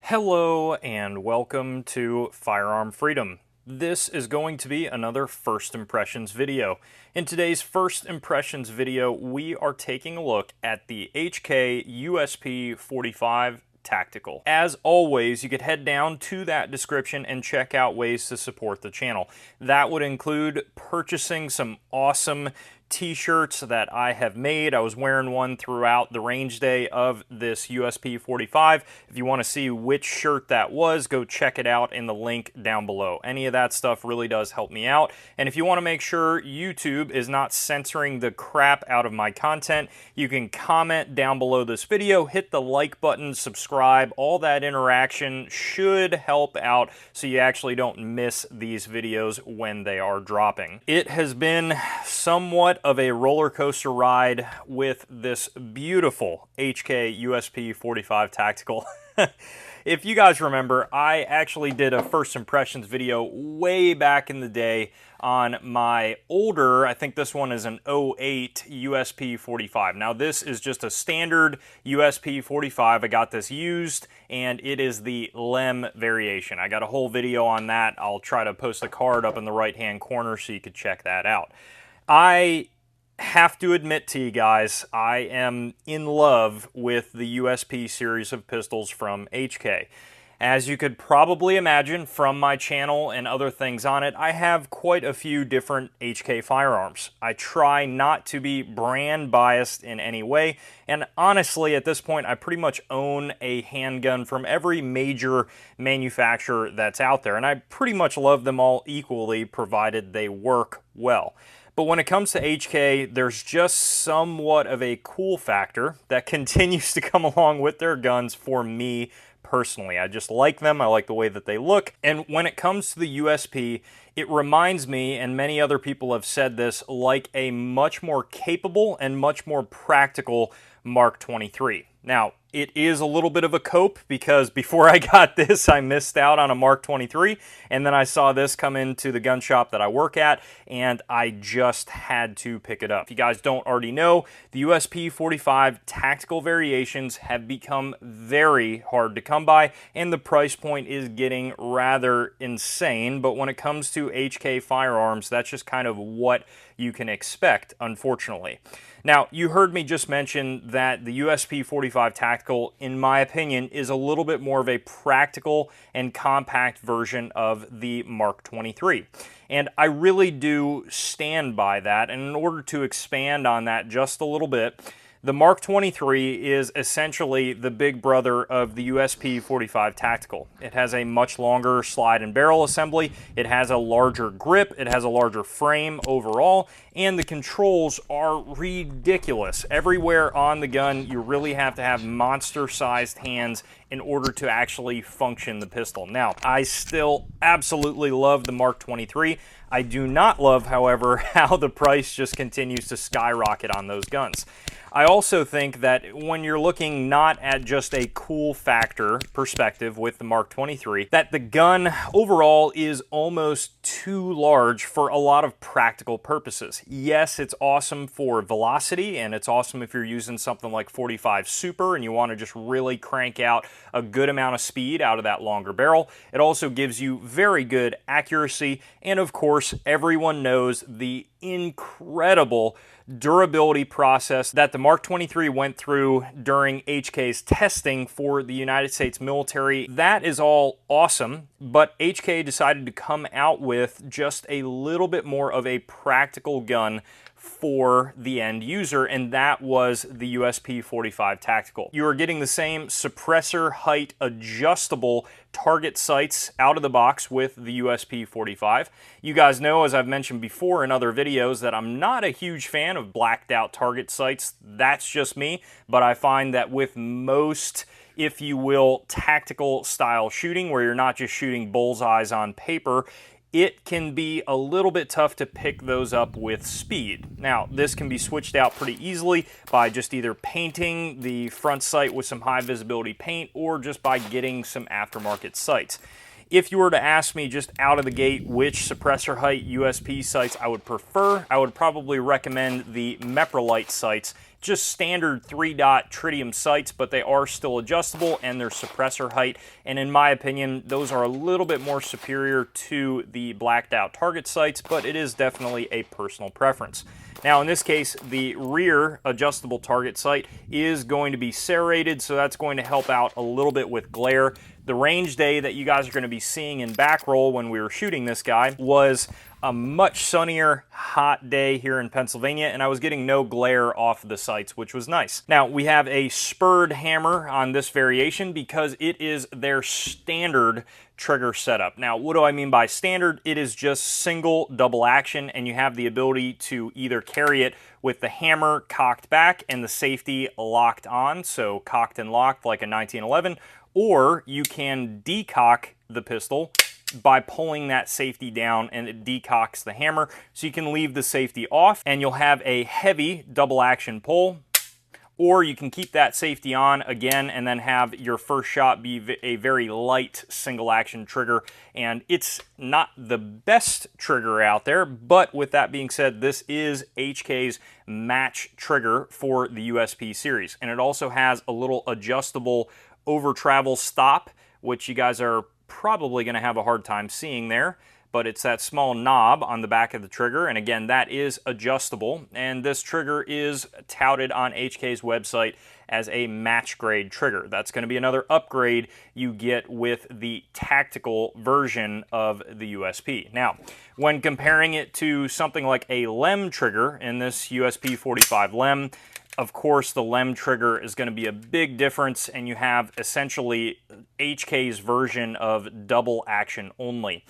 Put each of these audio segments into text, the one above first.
Hello and welcome to Firearm Freedom. This is going to be another First Impressions video. In today's First Impressions video, we are taking a look at the HK USP 45 Tactical. As always, you could head down to that description and check out ways to support the channel. That would include purchasing some awesome t-shirts that I have made. I was wearing one throughout the range day of this USP 45. If you want to see which shirt that was, go check it out in the link down below. Any of that stuff really does help me out. And if you want to make sure YouTube is not censoring the crap out of my content, you can comment down below this video, hit the like button, subscribe. All that interaction should help out so you actually don't miss these videos when they are dropping. It has been somewhat of a roller coaster ride with this beautiful HK USP 45 Tactical. If you guys remember, I actually did a First Impressions video way back in the day on my older, I think this one is an 08 USP 45. Now this is just a standard USP 45. I got this used and it is the Lem variation. I got a whole video on that. I'll try to post a card up in the right hand corner so you could check that out. I have to admit to you guys, I am in love with the USP series of pistols from HK. As you could probably imagine from my channel and other things on it, I have quite a few different HK firearms. I try not to be brand biased in any way, and honestly at this point I pretty much own a handgun from every major manufacturer that's out there, and I pretty much love them all equally provided they work well. But when it comes to HK, there's just somewhat of a cool factor that continues to come along with their guns for me personally. I just like them. I like the way that they look. And when it comes to the USP, it reminds me, and many other people have said this, like a much more capable and much more practical Mark 23. Now, it is a little bit of a cope because before I got this, I missed out on a Mark 23, and then I saw this come into the gun shop that I work at, and I just had to pick it up. If you guys don't already know, the USP 45 tactical variations have become very hard to come by, and the price point is getting rather insane, but when it comes to HK firearms, that's just kind of what you can expect, unfortunately. Now, you heard me just mention that the USP 45 Tactical, in my opinion, is a little bit more of a practical and compact version of the Mark 23. And I really do stand by that, and in order to expand on that just a little bit, the Mark 23 is essentially the big brother of the USP 45 Tactical. It has a much longer slide and barrel assembly, it has a larger grip, it has a larger frame overall, and the controls are ridiculous. Everywhere on the gun, you really have to have monster-sized hands in order to actually function the pistol. Now, I still absolutely love the Mark 23. I do not love, however, how the price just continues to skyrocket on those guns. I also think that when you're looking not at just a cool factor perspective with the Mark 23, that the gun overall is almost too large for a lot of practical purposes. Yes, it's awesome for velocity, and it's awesome if you're using something like 45 Super and you want to just really crank out a good amount of speed out of that longer barrel. It also gives you very good accuracy, and of course, everyone knows the incredible durability process that the Mark 23 went through during HK's testing for the United States military. That is all awesome, but HK decided to come out with just a little bit more of a practical gun for the end user, and that was the USP 45 Tactical. You are getting the same suppressor height adjustable target sights out of the box with the USP 45. You guys know, as I've mentioned before in other videos, that I'm not a huge fan of blacked out target sights. That's just me, but I find that with most, if you will, tactical style shooting, where you're not just shooting bullseyes on paper, it can be a little bit tough to pick those up with speed. Now, this can be switched out pretty easily by just either painting the front sight with some high visibility paint or just by getting some aftermarket sights. If you were to ask me just out of the gate which suppressor height USP sights I would prefer, I would probably recommend the Meprolite sights. Just standard 3-dot tritium sights, but they are still adjustable and they're suppressor height. And in my opinion, those are a little bit more superior to the blacked out target sights, but it is definitely a personal preference. Now in this case, the rear adjustable target sight is going to be serrated, so that's going to help out a little bit with glare. The range day that you guys are going to be seeing in back roll when we were shooting this guy was a much sunnier, hot day here in Pennsylvania, and I was getting no glare off the sights, which was nice. Now, we have a Spurred Hammer on this variation because it is their standard trigger setup. Now, what do I mean by standard? It is just single double action, and you have the ability to either carry it with the hammer cocked back and the safety locked on, so cocked and locked like a 1911, or you can decock the pistol by pulling that safety down, and it decocks the hammer, so you can leave the safety off and you'll have a heavy double action pull, or you can keep that safety on again and then have your first shot be a very light single action trigger. And it's not the best trigger out there, but with that being said, this is HK's match trigger for the USP series, and it also has a little adjustable over travel stop, which you guys are probably going to have a hard time seeing there, but it's that small knob on the back of the trigger, and again, that is adjustable, and this trigger is touted on HK's website as a match grade trigger. That's going to be another upgrade you get with the tactical version of the USP. Now, when comparing it to something like a Lem Trigger in this USP 45 Lem, of course, the Lem Trigger is going to be a big difference, and you have essentially HK's version of double action only.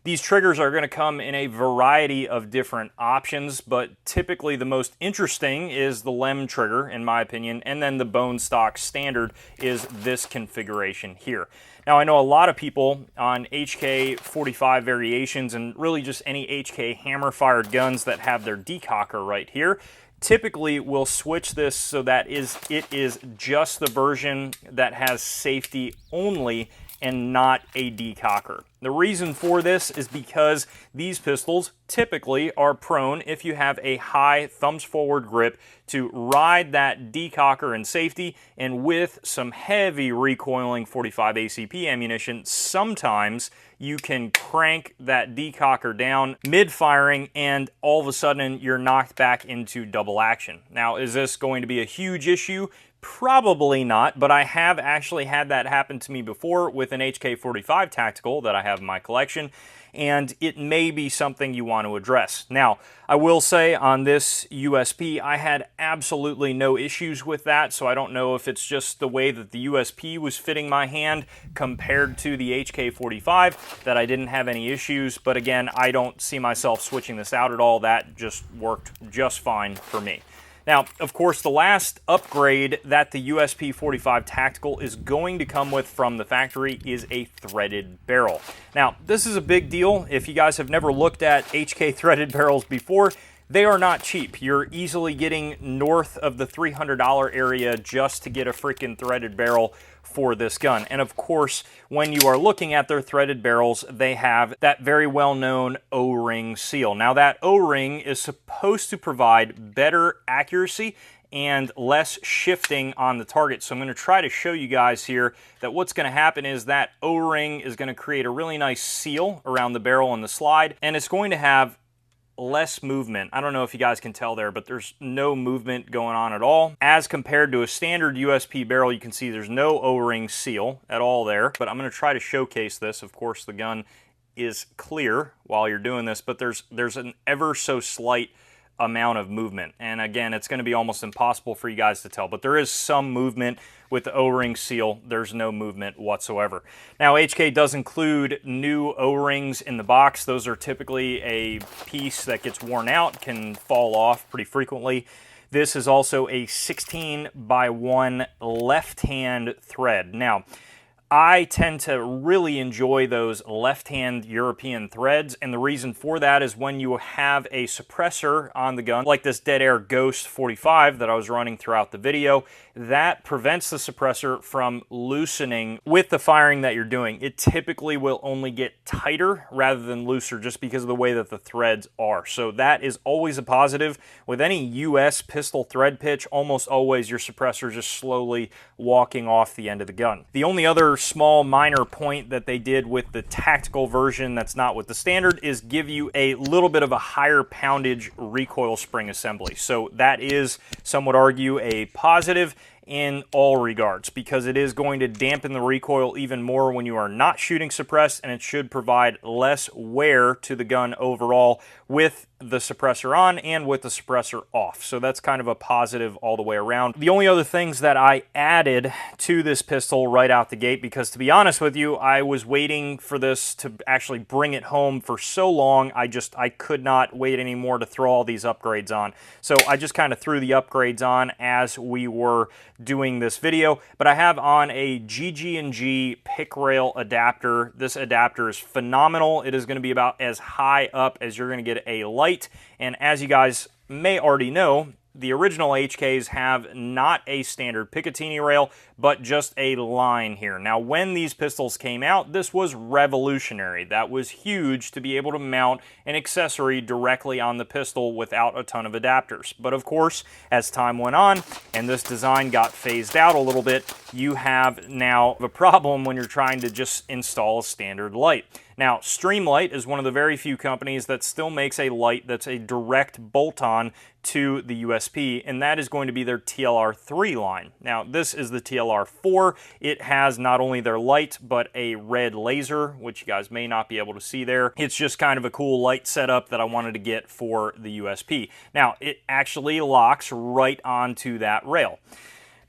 These triggers are going to come in a variety of different options, but typically the most interesting is the Lem Trigger, in my opinion, and then the bone stock standard is this configuration here. Now, I know a lot of people on HK 45 variations, and really just any HK hammer-fired guns that have their decocker right here, typically we'll switch this so that it is just the version that has safety only and not a decocker. The reason for this is because these pistols typically are prone, if you have a high thumbs forward grip, to ride that decocker in safety, and with some heavy recoiling 45 ACP ammunition, sometimes you can crank that decocker down mid-firing and all of a sudden you're knocked back into double action. Now, is this going to be a huge issue? Probably not, but I have actually had that happen to me before with an HK45 Tactical that I have in my collection, and it may be something you want to address. Now, I will say on this USP, I had absolutely no issues with that, so I don't know if it's just the way that the USP was fitting my hand compared to the HK45 that I didn't have any issues, but again, I don't see myself switching this out at all. That just worked just fine for me. Now, of course, the last upgrade that the USP 45 Tactical is going to come with from the factory is a threaded barrel. Now, this is a big deal. If you guys have never looked at HK threaded barrels before, they are not cheap. You're easily getting north of the $300 area just to get a freaking threaded barrel for this gun. And of course, when you are looking at their threaded barrels, they have that very well-known O-ring seal. Now, that O-ring is supposed to provide better accuracy and less shifting on the target. So I'm going to try to show you guys here that what's going to happen is that O-ring is going to create a really nice seal around the barrel and the slide, and it's going to have less movement. I don't know if you guys can tell there, but there's no movement going on at all. As compared to a standard USP barrel, you can see there's no O-ring seal at all there, but I'm going to try to showcase this. Of course, the gun is clear while you're doing this, but there's an ever so slight amount of movement. And again, it's going to be almost impossible for you guys to tell, but there is some movement. With the O-ring seal, there's no movement whatsoever. Now, HK does include new O-rings in the box. Those are typically a piece that gets worn out, can fall off pretty frequently. This is also a 16x1 left-hand thread. Now, I tend to really enjoy those left-hand European threads, and the reason for that is when you have a suppressor on the gun, like this Dead Air Ghost 45 that I was running throughout the video, that prevents the suppressor from loosening with the firing that you're doing. It typically will only get tighter rather than looser just because of the way that the threads are. So that is always a positive. With any US pistol thread pitch, almost always your suppressor is just slowly walking off the end of the gun. The only other small minor point that they did with the tactical version that's not with the standard is give you a little bit of a higher poundage recoil spring assembly. So that is, some would argue, a positive in all regards, because it is going to dampen the recoil even more when you are not shooting suppressed, and it should provide less wear to the gun overall with the suppressor on and with the suppressor off. So that's kind of a positive all the way around. The only other things that I added to this pistol right out the gate, because to be honest with you, I was waiting for this to actually bring it home for so long, I could not wait anymore to throw all these upgrades on. So I just kind of threw the upgrades on as we were doing this video, but I have on a GG&G pick rail adapter. This adapter is phenomenal. It is going to be about as high up as you're going to get a light, and as you guys may already know, the original HKs have not a standard Picatinny rail, but just a line here. Now, when these pistols came out, this was revolutionary. That was huge to be able to mount an accessory directly on the pistol without a ton of adapters. But of course, as time went on and this design got phased out a little bit, you have now a problem when you're trying to just install a standard light. Now, Streamlight is one of the very few companies that still makes a light that's a direct bolt-on to the USP, and that is going to be their TLR3 line. Now, this is the TLR4. It has not only their light, but a red laser, which you guys may not be able to see there. It's just kind of a cool light setup that I wanted to get for the USP. Now, it actually locks right onto that rail.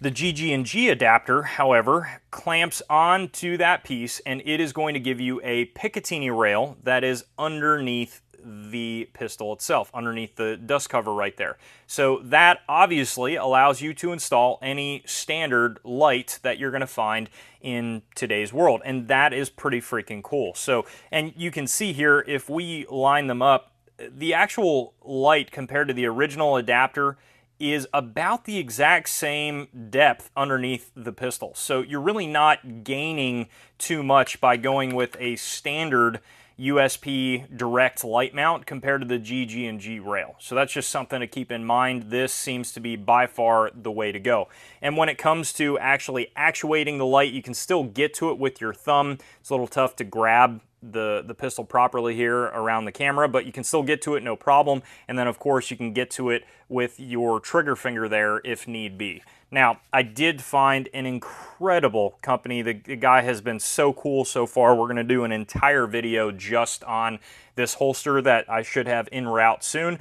The GG&G adapter, however, clamps onto that piece, and it is going to give you a Picatinny rail that is underneath the pistol itself, underneath the dust cover right there. So that obviously allows you to install any standard light that you're going to find in today's world, and that is pretty freaking cool. So, and you can see here, if we line them up, the actual light compared to the original adapter is about the exact same depth underneath the pistol. So you're really not gaining too much by going with a standard USP direct light mount compared to the GG&G rail. So that's just something to keep in mind. This seems to be by far the way to go. And when it comes to actually actuating the light, you can still get to it with your thumb. It's a little tough to grab the pistol properly here around the camera, but you can still get to it no problem. And then of course you can get to it with your trigger finger there if need be. Now, I did find an incredible company. The guy has been so cool so far. We're going to do an entire video just on this holster that I should have en route soon.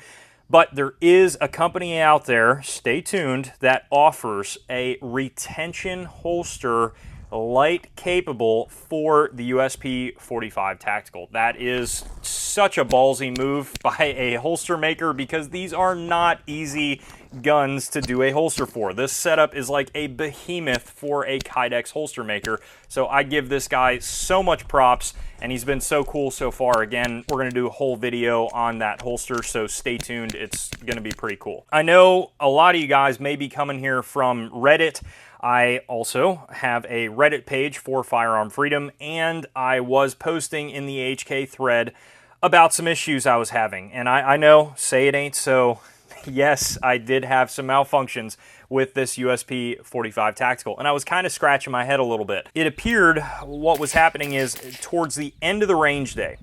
But there is a company out there, stay tuned, that offers a retention holster light capable for the USP 45 Tactical. That is such a ballsy move by a holster maker, because these are not easy guns to do a holster for. This setup is like a behemoth for a Kydex holster maker. So I give this guy so much props, and he's been so cool so far. Again, we're going to do a whole video on that holster, so stay tuned. It's going to be pretty cool. I know a lot of you guys may be coming here from Reddit. I also have a Reddit page for Firearm Freedom, and I was posting in the HK thread about some issues I was having. And I know, say it ain't so, yes, I did have some malfunctions with this USP 45 Tactical, and I was kind of scratching my head a little bit. It appeared what was happening is towards the end of the range day,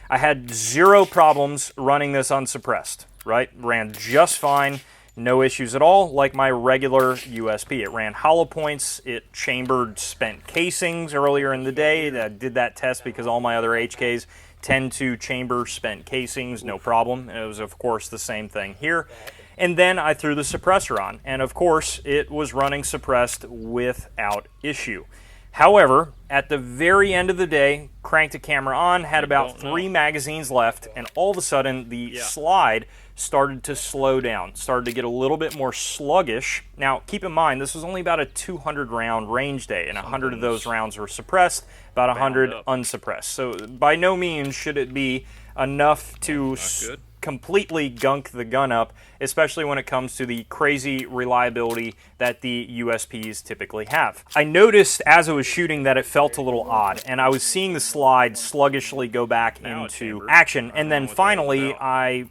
I had zero problems running this unsuppressed, right? Ran just fine. No issues at all, like my regular USP. It ran hollow points, it chambered spent casings earlier in the day. I did that test because all my other HKs tend to chamber spent casings, no problem. And it was, of course, the same thing here. And then I threw the suppressor on, and of course, it was running suppressed without issue. However, at the very end of the day, cranked the camera on, had about 3 magazines left, and all of a sudden the slide started to slow down, started to get a little bit more sluggish. Now, keep in mind, this was only about a 200 round range day, and 100 of those rounds were suppressed, about 100 unsuppressed. So by no means should it be enough to completely gunk the gun up, especially when it comes to the crazy reliability that the USPs typically have. I noticed as I was shooting that it felt a little odd, and I was seeing the slide sluggishly go back into action, and then finally I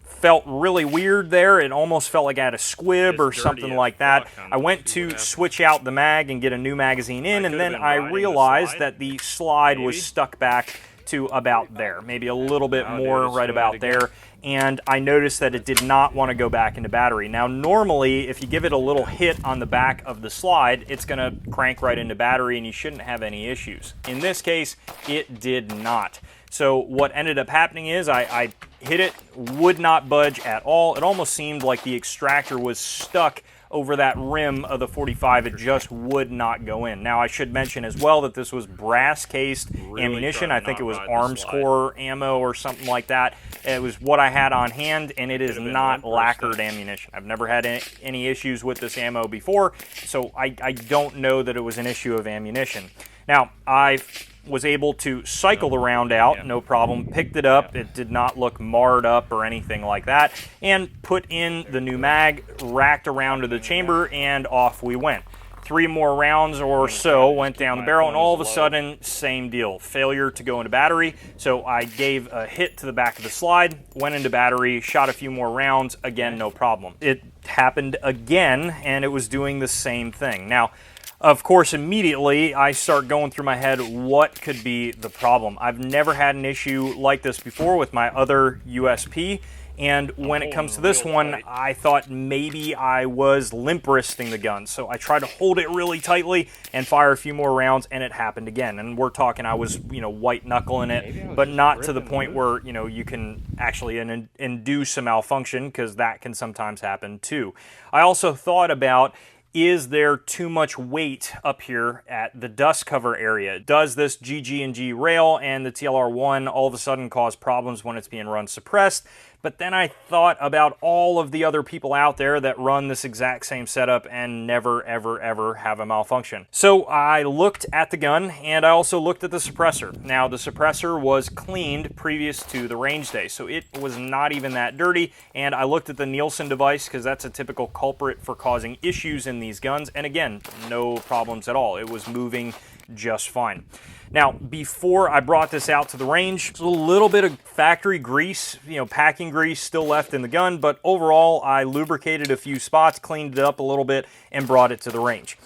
felt really weird there. It almost felt like I had a squib or something like that. I went to switch out the mag and get a new magazine in, and then I realized that the slide was stuck back to about there, maybe a little bit more right about there, and I noticed that it did not want to go back into battery. Now, normally, if you give it a little hit on the back of the slide, it's going to crank right into battery and you shouldn't have any issues. In this case, it did not. So what ended up happening is I hit it, would not budge at all. It almost seemed like the extractor was stuck over that rim of the 45. It just would not go in. Now, I should mention as well that this was brass-cased ammunition. I think it was Armscore ammo or something like that. It was what I had on hand, and it is not lacquered ammunition. I've never had any issues with this ammo before, so I don't know that it was an issue of ammunition. Now, I was able to cycle the round out, no problem, picked it up, it did not look marred up or anything like that, and put in the new mag, racked around to the chamber, and off we went. 3 more rounds or so went down the barrel, and all of a sudden, same deal, failure to go into battery. So I gave a hit to the back of the slide, went into battery, shot a few more rounds, again, no problem. It happened again, and it was doing the same thing. Now, of course, immediately I start going through my head what could be the problem. I've never had an issue like this before with my other USP, and when it comes to this one, I thought maybe I was limp wristing the gun. So I tried to hold it really tightly and fire a few more rounds, and it happened again. And we're talking I was, white knuckling it, but not to the point where, you can actually induce a malfunction, because that can sometimes happen too. I also thought about, is there too much weight up here at the dust cover area? Does this GG&G rail and the TLR1 all of a sudden cause problems when it's being run suppressed? But then I thought about all of the other people out there that run this exact same setup and never, ever, ever have a malfunction. So I looked at the gun, and I also looked at the suppressor. Now, the suppressor was cleaned previous to the range day, so it was not even that dirty. And I looked at the Nielsen device, because that's a typical culprit for causing issues in these guns. And again, no problems at all. It was moving just fine. Now, before I brought this out to the range, a little bit of factory grease, packing grease still left in the gun, but overall I lubricated a few spots, cleaned it up a little bit, and brought it to the range.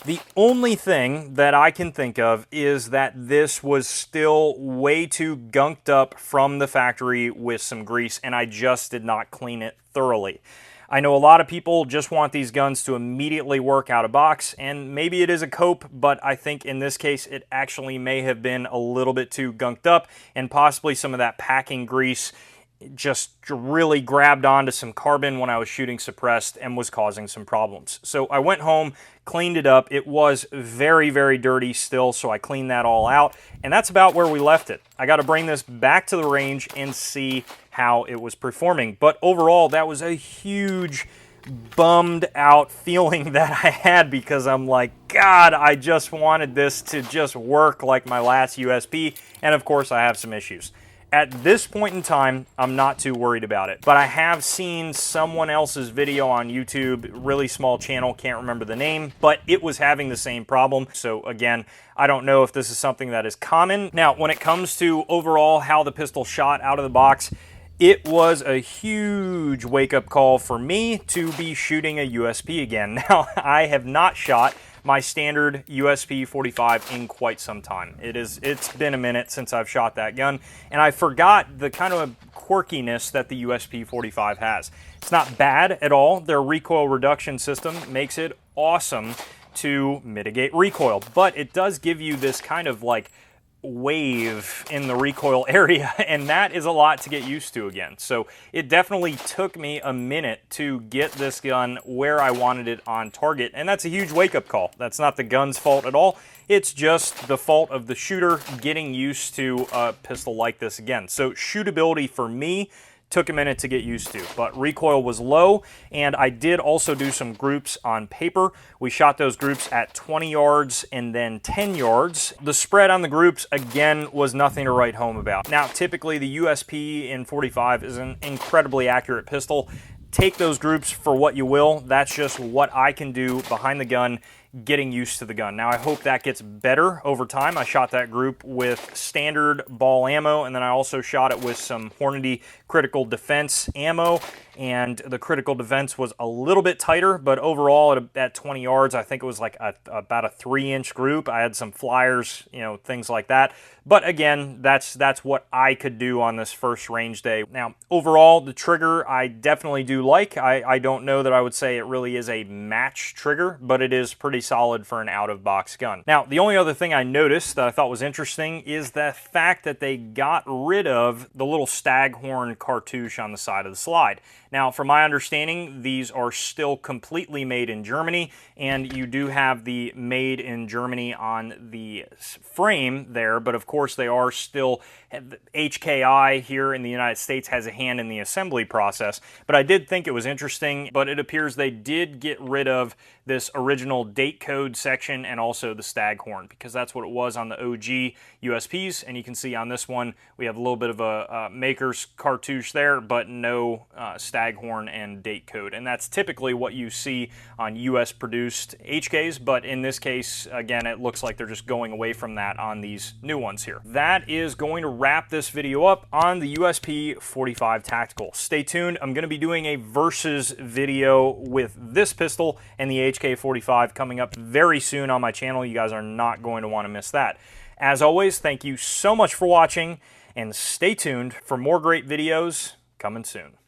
The only thing that I can think of is that this was still way too gunked up from the factory with some grease, and I just did not clean it thoroughly. I know a lot of people just want these guns to immediately work out of box, and maybe it is a cope, but I think in this case it actually may have been a little bit too gunked up, and possibly some of that packing grease just really grabbed onto some carbon when I was shooting suppressed and was causing some problems. So I went home, cleaned it up. It was very, very dirty still, so I cleaned that all out, and that's about where we left it. I got to bring this back to the range and see how it was performing. But overall, that was a huge bummed out feeling that I had, because I'm like, God, I just wanted this to just work like my last USP, and of course I have some issues. At this point in time, I'm not too worried about it, but I have seen someone else's video on YouTube, really small channel, can't remember the name, but it was having the same problem. So again, I don't know if this is something that is common. Now, when it comes to overall how the pistol shot out of the box, it was a huge wake-up call for me to be shooting a USP again. Now, I have not shot my standard USP 45 in quite some time. It's been a minute since I've shot that gun, and I forgot the kind of quirkiness that the USP 45 has. It's not bad at all. Their recoil reduction system makes it awesome to mitigate recoil, but it does give you this kind of like wave in the recoil area, and that is a lot to get used to again. So it definitely took me a minute to get this gun where I wanted it on target, and that's a huge wake-up call. That's not the gun's fault at all. It's just the fault of the shooter getting used to a pistol like this again. So shootability for me took a minute to get used to, but recoil was low, and I did also do some groups on paper. We shot those groups at 20 yards and then 10 yards. The spread on the groups, again, was nothing to write home about. Now, typically the USP in 45 is an incredibly accurate pistol. Take those groups for what you will. That's just what I can do behind the gun, getting used to the gun. Now, I hope that gets better over time. I shot that group with standard ball ammo, and then I also shot it with some Hornady critical defense ammo, and the critical defense was a little bit tighter, but overall at 20 yards, I think it was like about a 3-inch group. I had some flyers, you know, things like that. But again, that's what I could do on this first range day. Now, overall, the trigger I definitely do like. I don't know that I would say it really is a match trigger, but it is pretty solid for an out-of-box gun. Now, the only other thing I noticed that I thought was interesting is the fact that they got rid of the little staghorn cartouche on the side of the slide. Now, from my understanding, these are still completely made in Germany, and you do have the made in Germany on the frame there, but of course they are still, HKI here in the United States has a hand in the assembly process. But I did think it was interesting, but it appears they did get rid of this original date code section and also the staghorn, because that's what it was on the OG USPs, and you can see on this one we have a little bit of a maker's cartouche there, but no staghorn and date code, and that's typically what you see on US produced HKs, but in this case, again, it looks like they're just going away from that on these new ones here. That is going to wrap this video up on the USP 45 Tactical. Stay tuned, I'm going to be doing a versus video with this pistol and the HK 45 coming up very soon on my channel. You guys are not going to want to miss that. As always, thank you so much for watching, and stay tuned for more great videos coming soon.